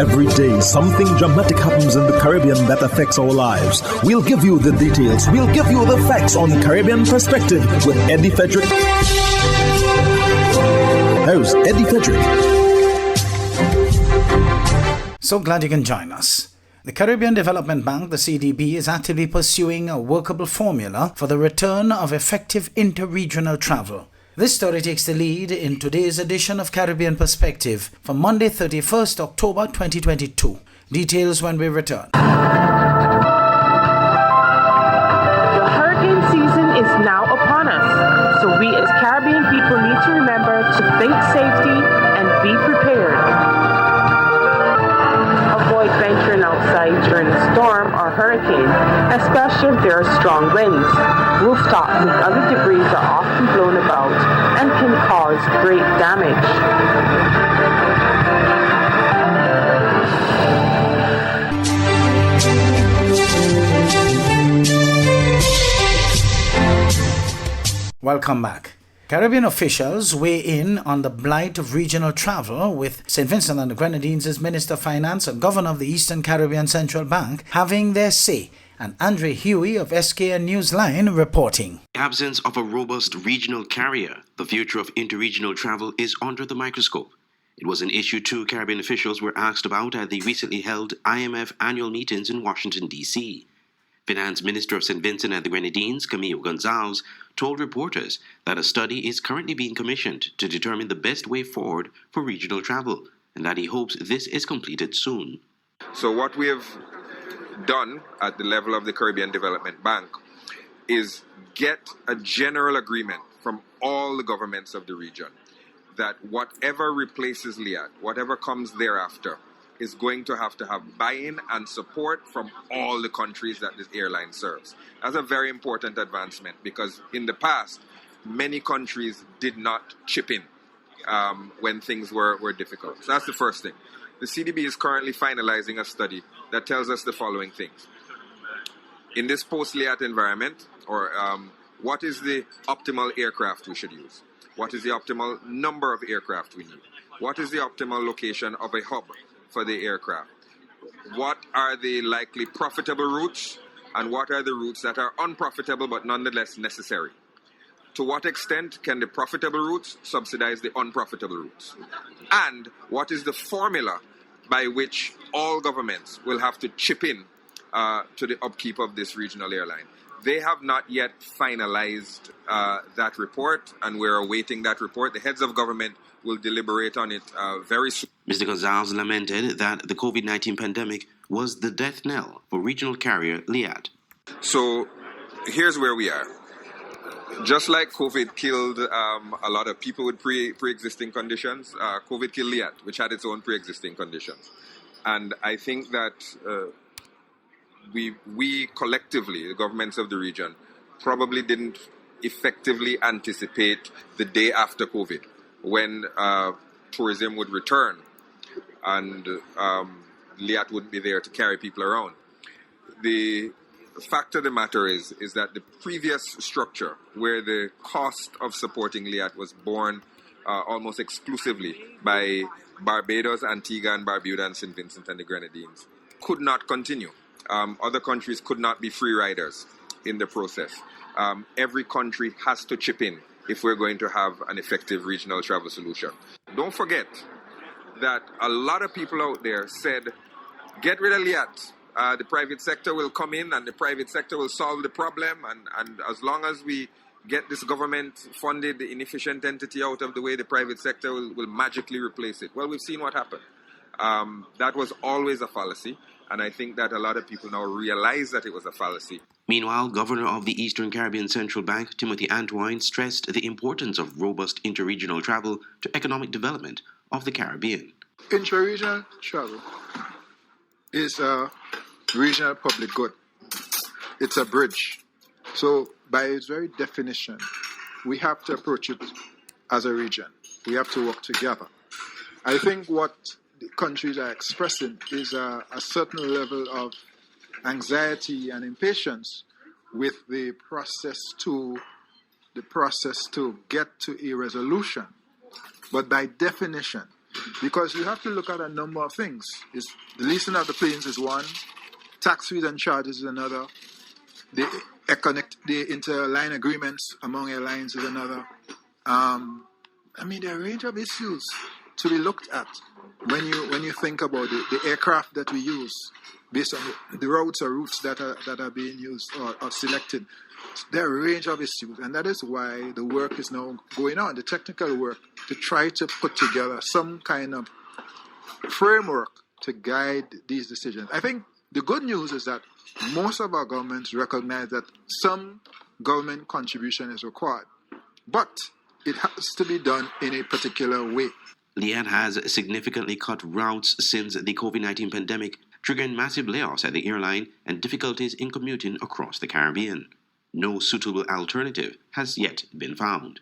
Every day, something dramatic happens in the Caribbean that affects our lives. We'll give you the details. We'll give you the facts on Caribbean Perspective with Eddie Frederick. Host Eddie Frederick. So glad you can join us. The Caribbean Development Bank, the CDB, is actively pursuing a workable formula for the return of effective inter-regional travel. This story takes the lead in today's edition of Caribbean Perspective for Monday, 31st October 2022. Details when we return. The hurricane season is now upon us, so we as Caribbean people need to remember to think safety and be prepared. Avoid venturing outside during a storm or hurricane, especially if there are strong winds. Rooftops and other debris are often blown about and can cause great damage. Welcome back. Caribbean officials weigh in on the blight of regional travel, with St. Vincent and the Grenadines' Minister of Finance and Governor of the Eastern Caribbean Central Bank having their say. And Andre Huey of SKN Newsline reporting. In the absence of a robust regional carrier, the future of interregional travel is under the microscope. It was an issue two Caribbean officials were asked about at the recently held IMF annual meetings in Washington, D.C. Finance Minister of St. Vincent and the Grenadines, Camille Gonzalez, told reporters that a study is currently being commissioned to determine the best way forward for regional travel, and that he hopes this is completed soon. So what we have done at the level of the Caribbean Development Bank is get a general agreement from all the governments of the region that whatever replaces LIAT, whatever comes thereafter, is going to have buy-in and support from all the countries that this airline serves. That's a very important advancement because in the past, many countries did not chip in when things were difficult. So that's the first thing. The CDB is currently finalizing a study that tells us the following things. In this post-LIAT environment, what is the optimal aircraft we should use? What is the optimal number of aircraft we need? What is the optimal location of a hub for the aircraft? What are the likely profitable routes, and what are the routes that are unprofitable but nonetheless necessary? To what extent can the profitable routes subsidize the unprofitable routes? And what is the formula by which all governments will have to chip in to the upkeep of this regional airline? They have not yet finalized that report, and we're awaiting that report. The heads of government will deliberate on it very soon. Mr. Gonzalez lamented that the COVID-19 pandemic was the death knell for regional carrier LIAT. So here's where we are. Just like COVID killed a lot of people with pre-existing conditions, COVID killed LIAT, which had its own pre-existing conditions. And I think that we collectively, the governments of the region, probably didn't effectively anticipate the day after COVID, when tourism would return and LIAT wouldn't be there to carry people around. The fact of the matter is that the previous structure, where the cost of supporting LIAT was borne almost exclusively by Barbados, Antigua and Barbuda, and St. Vincent and the Grenadines, could not continue. Other countries could not be free riders in the process. Every country has to chip in if we're going to have an effective regional travel solution. Don't forget that a lot of people out there said, get rid of LIAT. The private sector will come in and the private sector will solve the problem. And as long as we get this government-funded inefficient entity out of the way, the private sector will magically replace it. Well, we've seen what happened. That was always a fallacy. And I think that a lot of people now realize that it was a fallacy. Meanwhile, Governor of the Eastern Caribbean Central Bank, Timothy Antwine, stressed the importance of robust interregional travel to economic development of the Caribbean. Interregional travel is a regional public good. It's a bridge. So by its very definition, we have to approach it as a region. We have to work together. I think what the countries are expressing is a certain level of anxiety and impatience with the process to get to a resolution. But by definition, because you have to look at a number of things. The leasing of the planes is one, tax fees and charges is another, the interline agreements among airlines is another. There are a range of issues to be looked at when you think about the aircraft that we use based on the routes that are being used or selected. There are a range of issues, and that is why the work is now going on, the technical work, to try to put together some kind of framework to guide these decisions. I think the good news is that most of our governments recognize that some government contribution is required, but it has to be done in a particular way. Liat has significantly cut routes since the COVID-19 pandemic, triggering massive layoffs at the airline and difficulties in commuting across the Caribbean. No suitable alternative has yet been found.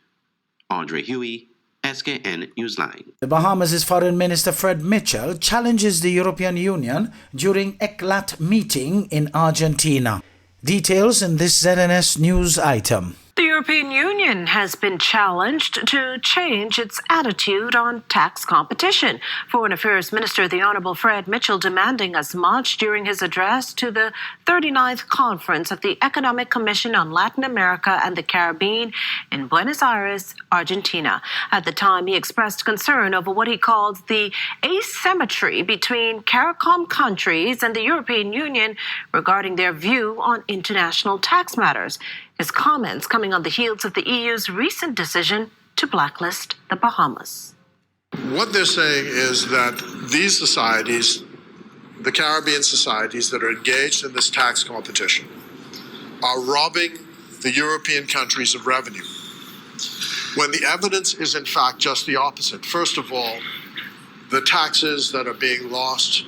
Andre Huey, SKN Newsline. The Bahamas' Foreign Minister Fred Mitchell challenges the European Union during ECLAT meeting in Argentina. Details in this ZNS News item. The European Union has been challenged to change its attitude on tax competition. Foreign Affairs Minister the Honorable Fred Mitchell demanding as much during his address to the 39th Conference of the Economic Commission on Latin America and the Caribbean in Buenos Aires, Argentina. At the time, he expressed concern over what he called the asymmetry between CARICOM countries and the European Union regarding their view on international tax matters. His comments coming on the heels of the EU's recent decision to blacklist the Bahamas. What they're saying is that these societies, the Caribbean societies that are engaged in this tax competition, are robbing the European countries of revenue, when the evidence is in fact just the opposite. First of all, the taxes that are being lost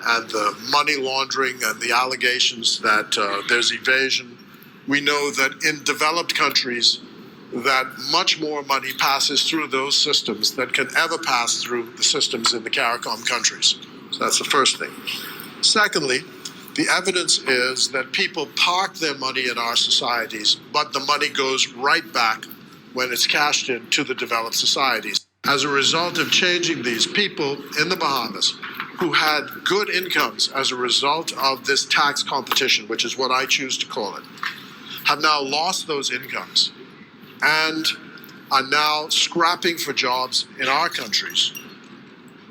and the money laundering and the allegations that there's evasion. We know that in developed countries that much more money passes through those systems than can ever pass through the systems in the CARICOM countries. So that's the first thing. Secondly, the evidence is that people park their money in our societies, but the money goes right back when it's cashed in to the developed societies. As a result of changing these, people in the Bahamas who had good incomes as a result of this tax competition, which is what I choose to call it, have now lost those incomes and are now scrapping for jobs in our countries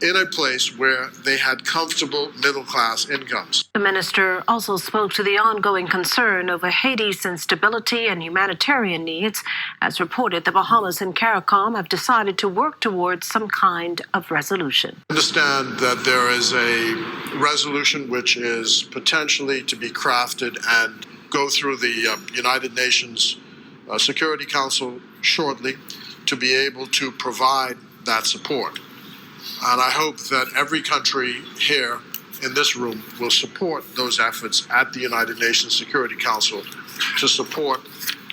in a place where they had comfortable middle-class incomes. The minister also spoke to the ongoing concern over Haiti's instability and humanitarian needs. As reported, the Bahamas and CARICOM have decided to work towards some kind of resolution. I understand that there is a resolution which is potentially to be crafted and go through the United Nations Security Council shortly to be able to provide that support. And I hope that every country here in this room will support those efforts at the United Nations Security Council to support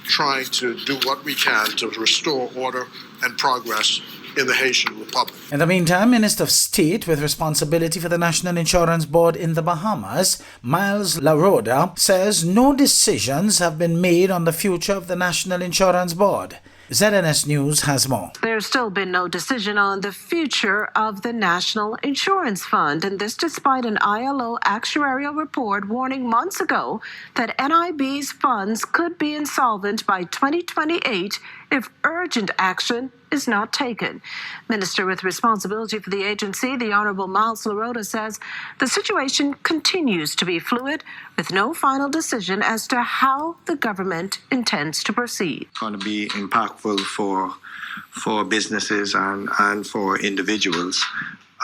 trying to do what we can to restore order and progress in the Haitian Republic. In the meantime, Minister of State with responsibility for the National Insurance Board in the Bahamas, Miles Laroda, says no decisions have been made on the future of the National Insurance Board. ZNS News has more. There's still been no decision on the future of the National Insurance Fund, and this despite an ILO actuarial report warning months ago that NIB's funds could be insolvent by 2028 if urgent action is not taken. Minister with responsibility for the agency, the Honorable Miles Laroda, says the situation continues to be fluid with no final decision as to how the government intends to proceed. It's going to be impactful for businesses and for individuals.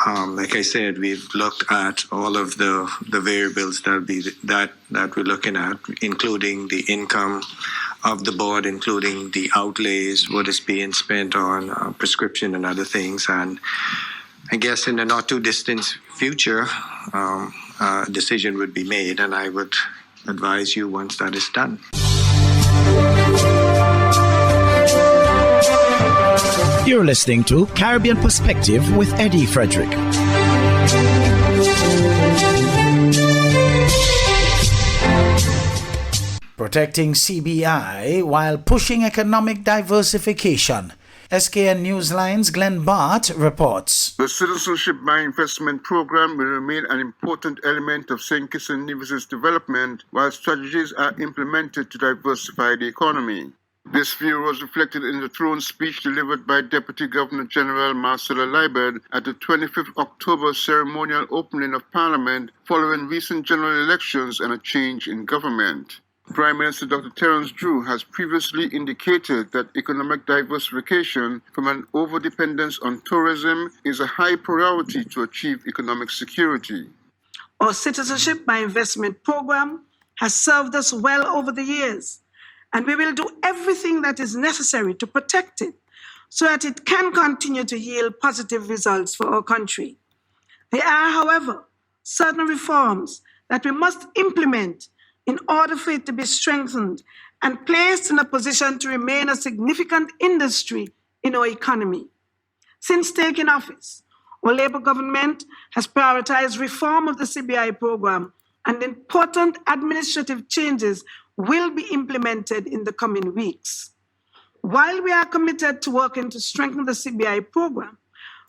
Like I said, we've looked at all of the variables that we're looking at, including the income of the board, including the outlays, what is being spent on prescription and other things. And I guess in the not too distant future, a decision would be made, and I would advise you once that is done. You're listening to Caribbean Perspective with Eddie Frederick. Protecting CBI while pushing economic diversification. SKN Newsline's Glenn Bart reports. The Citizenship by Investment program will remain an important element of St. Kitts and Nevis' development while strategies are implemented to diversify the economy. This view was reflected in the throne speech delivered by Deputy Governor General Marcella Liebert at the 25th October ceremonial opening of Parliament following recent general elections and a change in government. Prime Minister Dr. Terence Drew has previously indicated that economic diversification from an overdependence on tourism is a high priority to achieve economic security. Our Citizenship by Investment program has served us well over the years, and we will do everything that is necessary to protect it so that it can continue to yield positive results for our country. There are, however, certain reforms that we must implement in order for it to be strengthened and placed in a position to remain a significant industry in our economy. Since taking office, our Labour government has prioritized reform of the CBI program, and important administrative changes will be implemented in the coming weeks. While we are committed to working to strengthen the CBI program,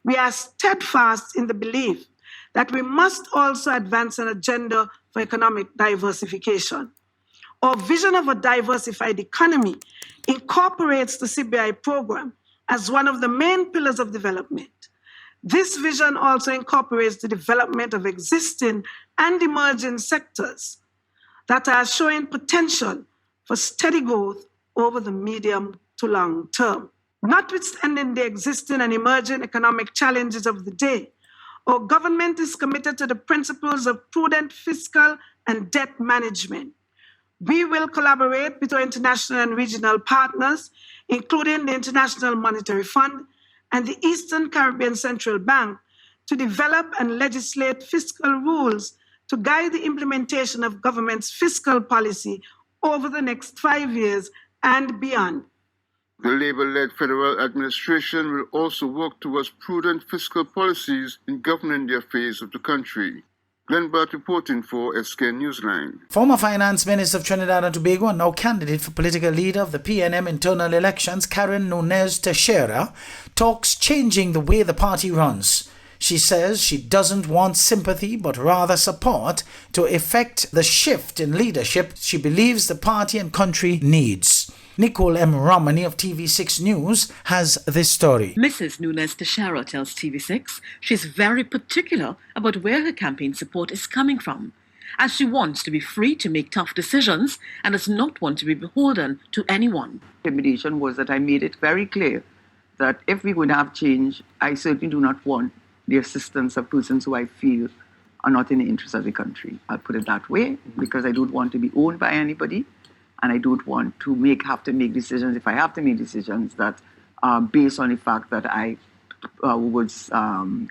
we are steadfast in the belief that we must also advance an agenda for economic diversification. Our vision of a diversified economy incorporates the CBI program as one of the main pillars of development. This vision also incorporates the development of existing and emerging sectors that are showing potential for steady growth over the medium to long term. Notwithstanding the existing and emerging economic challenges of the day, our government is committed to the principles of prudent fiscal and debt management. We will collaborate with our international and regional partners, including the International Monetary Fund and the Eastern Caribbean Central Bank, to develop and legislate fiscal rules to guide the implementation of government's fiscal policy over the next 5 years and beyond. The Labour-led federal administration will also work towards prudent fiscal policies in governing the affairs of the country. Glenn Bart reporting for SKN Newsline. Former Finance Minister of Trinidad and Tobago and now candidate for political leader of the PNM internal elections, Karen Nunez Teixeira, talks changing the way the party runs. She says she doesn't want sympathy but rather support to effect the shift in leadership she believes the party and country needs. Nicole M. Romani of TV6 News has this story. Mrs. Nunez Teixeira tells TV6 she's very particular about where her campaign support is coming from, as she wants to be free to make tough decisions and does not want to be beholden to anyone. The intimidation was that I made it very clear that if we would have change, I certainly do not want the assistance of persons who I feel are not in the interest of the country. I'll put it that way, because I don't want to be owned by anybody. And I don't want to have to make decisions, if I have to make decisions, that are based on the fact that I was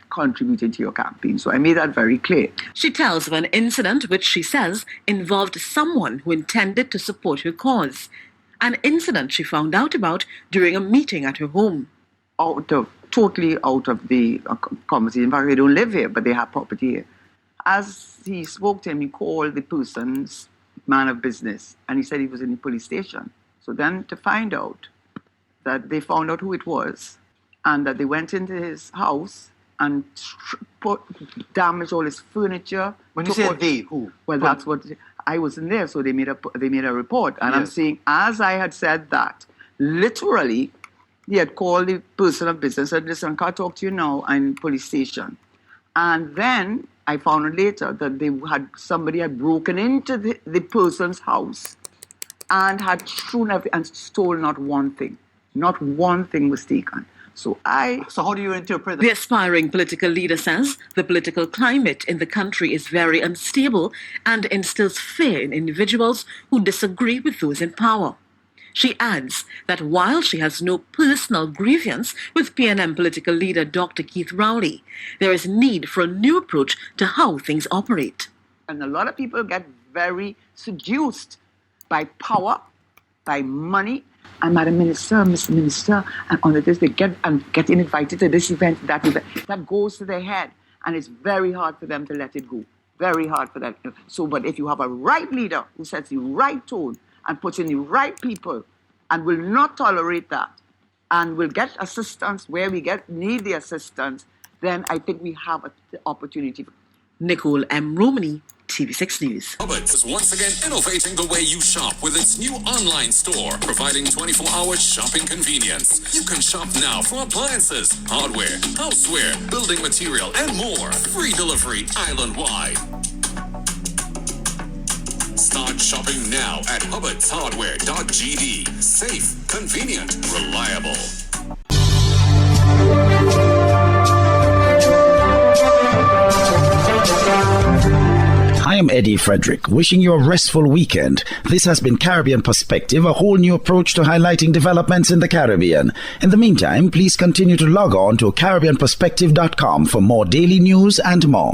contributing to your campaign. So I made that very clear. She tells of an incident which she says involved someone who intended to support her cause. An incident she found out about during a meeting at her home. Totally out of the conversation. In fact, they don't live here, but they have property here. As he spoke to him, he called the person's man of business, and he said he was in the police station. So then to find out that they found out who it was, and that they went into his house and damaged all his furniture. When you say they, who? Well, that's what I wasn't there, so they made a report. And yes. I'm saying, as I had said that, literally, he had called the person of business and said, listen, I can't talk to you now, I'm in police station. And then I found out later that somebody had broken into the person's house and had strewn everything and stole not one thing. Not one thing was taken. So how do you interpret that? The aspiring political leader says the political climate in the country is very unstable and instills fear in individuals who disagree with those in power. She adds that while she has no personal grievance with PNM political leader Dr. Keith Rowley, there is need for a new approach to how things operate. And a lot of people get very seduced by power, by money. And Madam Minister, Mr. Minister, and on this they getting invited to this event, that event. That goes to their head. And it's very hard for them to let it go. Very hard for them. So, but if you have a right leader who sets the right tone, and puts in the right people, and will not tolerate that, and will get assistance where we need the assistance, then I think we have the opportunity. Nicole M. Romani, TV6 News. Hubbard's is once again innovating the way you shop with its new online store, providing 24-hour shopping convenience. You can shop now for appliances, hardware, houseware, building material, and more. Free delivery island-wide. Start shopping now at hubbardshardware.gd. Safe, convenient, reliable. I am Eddie Frederick, wishing you a restful weekend. This has been Caribbean Perspective, a whole new approach to highlighting developments in the Caribbean. In the meantime, please continue to log on to CaribbeanPerspective.com for more daily news and more.